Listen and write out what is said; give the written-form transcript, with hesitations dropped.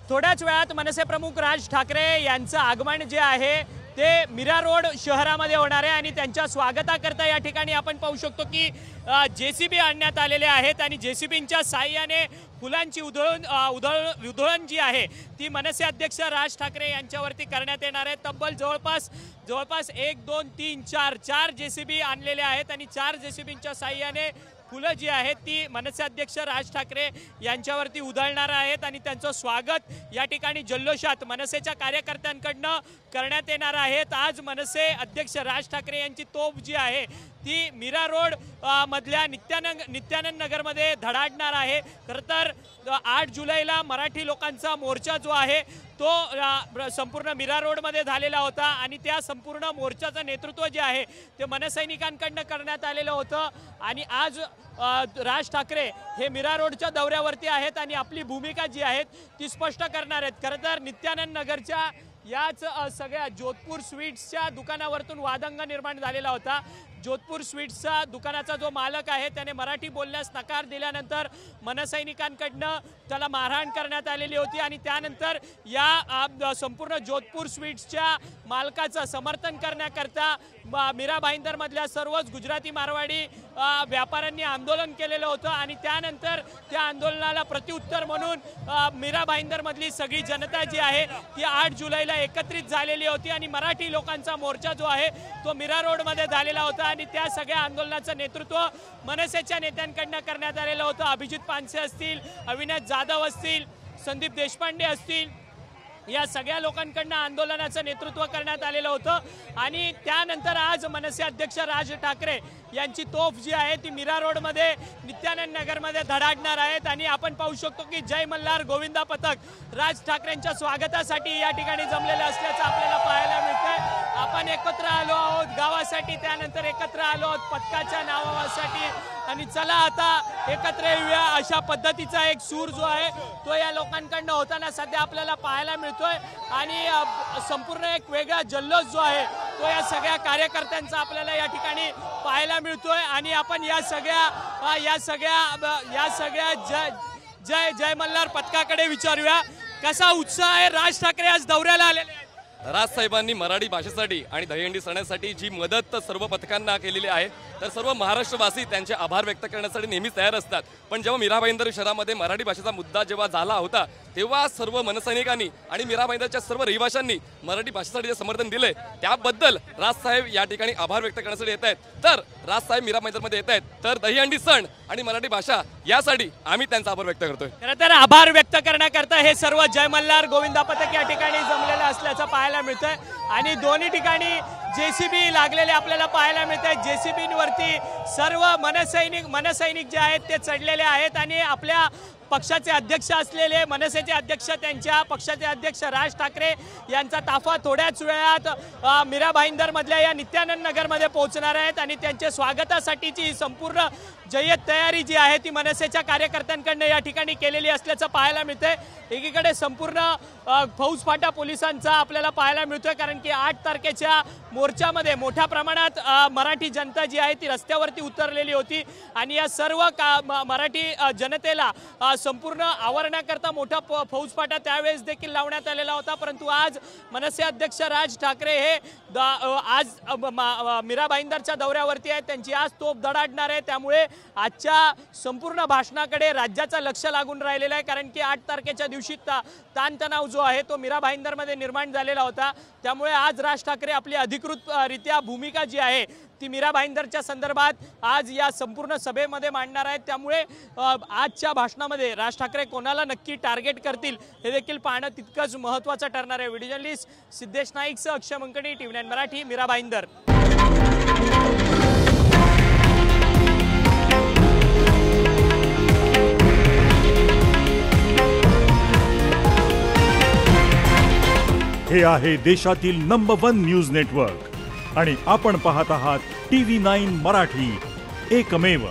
थोड्याच वेळात मनसे प्रमुख राज ठाकरे यांचं आगमन जे आहे ते मीरा रोड शहरामध्ये होणार आहे आणि त्यांच्या स्वागताकरता या ठिकाणी आपण पाहू शकतो की जेसीबी आणण्यात आलेले आहेत आणि जेसीबींच्या साहाय्याने फुलांची उधळण जी आहे ती मनसे अध्यक्ष राज ठाकरे यांच्यावरती करण्यात येणार आहे। तब्बल जवळपास 1 2 3 4 जेसीबी आणलेले आहेत आणि 4 जेसीबींच्या साहाय्याने फुलं जी आहेत ती मनसे अध्यक्ष राज ठाकरे यांच्यावरती उधळणार आहेत आणि त्यांचं स्वागत या ठिकाणी जल्लोषात मनसेच्या कार्यकर्त्यांकडनं करण्यात येणार आहेत। आज मनसे अध्यक्ष राज ठाकरे यांची तोफ जी आहे ती मीरा रोड मधल्या नित्यानंद नगरमध्ये धडाडणार आहे। खरं तर 8 जुलैला मराठी लोकांचा मोर्चा जो आहे तो संपूर्ण मीरा रोडमध्ये झालेला होता आणि त्या संपूर्ण मोर्चाचं नेतृत्व जे आहे ते मनसैनिकांकडनं करण्यात आलेलं होतं आणि आज राज ठाकरे हे मीरा रोडच्या दौऱ्यावरती आहेत आणि आपली भूमिका जी आहे ती स्पष्ट करणार आहेत। खरं तर नित्यानंद नगरच्या याच सगळ्या जोधपूर स्वीट्सच्या दुकानावरतून वादंग निर्माण झालेला होता। जोधपूर स्वीट्सचा दुकानाचा जो मालक आहे त्याने मराठी बोलण्यास नकार दिल्यानंतर मनसैनिकांकडनं त्याला मारहाण करण्यात आलेली होती आणि त्यानंतर या संपूर्ण जोधपूर स्वीट्सच्या मालकाचं समर्थन करण्याकरता मीरा भाईंदरमधल्या सर्वच गुजराती मारवाडी व्यापाऱ्यांनी आंदोलन केलेलं होतं आणि त्यानंतर त्या आंदोलनाला प्रत्युत्तर म्हणून मीरा भाईंदरमधली सगळी जनता जी आहे ती 8 जुलैला एकत्रित झालेली होती आणि मराठी लोकांचा मोर्चा जो आहे तो मीरा रोडमध्ये झालेला होता आणि त्या सगळ्या आंदोलनाचं नेतृत्व मनसेच्या नेत्यांकडनं करण्यात आलेलं होतं। अभिजित पानसे असतील, अविनाश जाधव असतील, संदीप देशपांडे असतील, या सगळ्या लोकांकडनं आंदोलनाचं नेतृत्व करण्यात आलेलं होतं आणि त्यानंतर आज मनसे अध्यक्ष राज ठाकरे यांची तोफ जी आहे ती मीरा रोडमध्ये नित्यानंद नगरमध्ये धडाडणार आहेत आणि आपण पाहू शकतो की जय मल्हार गोविंदा पथक राज ठाकरेंच्या स्वागतासाठी या ठिकाणी जमलेलं असल्याचं आपल्याला पाहायला मिळतंय। आपण एकत्र आलो आहोत गावासाठी, त्यानंतर एकत्र आलो आहोत पथकाच्या नावासाठी आणि चला आता एकत्र येऊया अशा पद्धतीचा एक सूर जो आहे तो या लोकांकडनं होताना सध्या आपल्याला पाहायला मिळतोय आणि संपूर्ण एक वेगळा जल्लोष जो आहे तो या सगळ्या कार्यकर्त्यांचा आपल्याला या ठिकाणी पाहायला मिळतोय आणि आपण या सगळ्या जय मल्हार पथकाकडे विचारूया कसा उत्साह आहे। राज ठाकरे आज दौऱ्याला आलेले आहेत। राजसाहेबांनी मराठी भाषेसाठी आणि दहीहंडी सणासाठी जी मदत सर्व पथकांना केलेली आहे तर सर्व महाराष्ट्रवासी त्यांचे आभार व्यक्त करण्यासाठी नेहमीच तयार असतात। पण जेव्हा मीरा भाईंदर शहरामध्ये मराठी भाषेचा मुद्दा जेव्हा झाला होता तेव्हा सर्व मनसैनिकांनी आणि मीरा भाईंदरच्या सर्व रहिवाशांनी मराठी भाषेसाठी जे समर्थन दिले त्याबद्दल राजसाहेब या ठिकाणी आभार व्यक्त करण्यासाठी येत आहेत। तर राजसाहेब मीरा भाईंदरमध्ये येत आहेत तर दहीहंडी सण आणि मराठी भाषा यासाठी आम्ही त्यांचा आभार व्यक्त करतोय। खरं तर आभार व्यक्त करण्याकरता हे सर्व जय मल्हार गोविंदा पथक या ठिकाणी जमलेलं असल्याचं पाहायला मिळतंय आणि दोन्ही ठिकाणी जेसीबी लागलेले आपल्याला पाहायला मिळत आहेत। जेसीबींवरती सर्व मनसैनिक जे आहेत ते चढलेले आहेत आणि आपल्या पक्षाचे अध्यक्ष असलेले मनसेचे अध्यक्ष त्यांच्या पक्षाचे अध्यक्ष राज ठाकरे यांचा ताफा थोड्याच वेळात मीरा भाईंदरमधल्या या नित्यानंद नगरमध्ये पोहोचणार आहेत आणि त्यांच्या स्वागतासाठीची संपूर्ण जय्यत तयारी जी आहे ती मनसेच्या कार्यकर्त्यांकडनं या ठिकाणी केलेली असल्याचं पाहायला मिळतंय। एकीकडे संपूर्ण फौजफाटा पोलिसांचा आपल्याला पाहायला मिळतोय कारण की 8 तारखेच्या मोर्चामध्ये मोठ्या प्रमाणात मराठी जनता जी आहे ती रस्त्यावरती उतरलेली होती आणि या सर्व मराठी जनतेला संपूर्ण आवरण्याकरता मोठा फौजफाटा त्यावेळेस देखील लावण्यात आलेला होता। परंतु आज मनसे अध्यक्ष राज ठाकरे हे आज मीरा भाईंदरच्या दौऱ्यावरती आहेत, त्यांची आज तोफ धडाडणार आहे। त्यामुळे आजच्या संपूर्ण भाषणाकडे राज्याचं लक्ष लागून राहिलेलं आहे कारण की 8 तारखेच्या दिवशी ताणतणाव जो आहे तो मीरा भाईंदरमध्ये निर्माण झालेला होता। त्यामुळे आज राज ठाकरे आपली अधिकृतरित्या भूमिका जी आहे ती मीरा भाईंदरच्या संदर्भात आज या संपूर्ण सभेमध्ये मांडणार आहेत। त्यामुळे आजच्या भाषणामध्ये राज ठाकरे कोणाला नक्की टार्गेट करतील हे देखील पाहणं तितकंच महत्त्वाचं ठरणार आहे। व्हिडिओ जर्नलिस्ट सिद्धेश नाईकसह अक्षय मंकणी, TV9 मराठी, मीरा भाईंदर। हे आहे देशातील नंबर 1 न्यूज नेटवर्क आणि आपण पाहत आहात TV9 मराठी, एकमेव।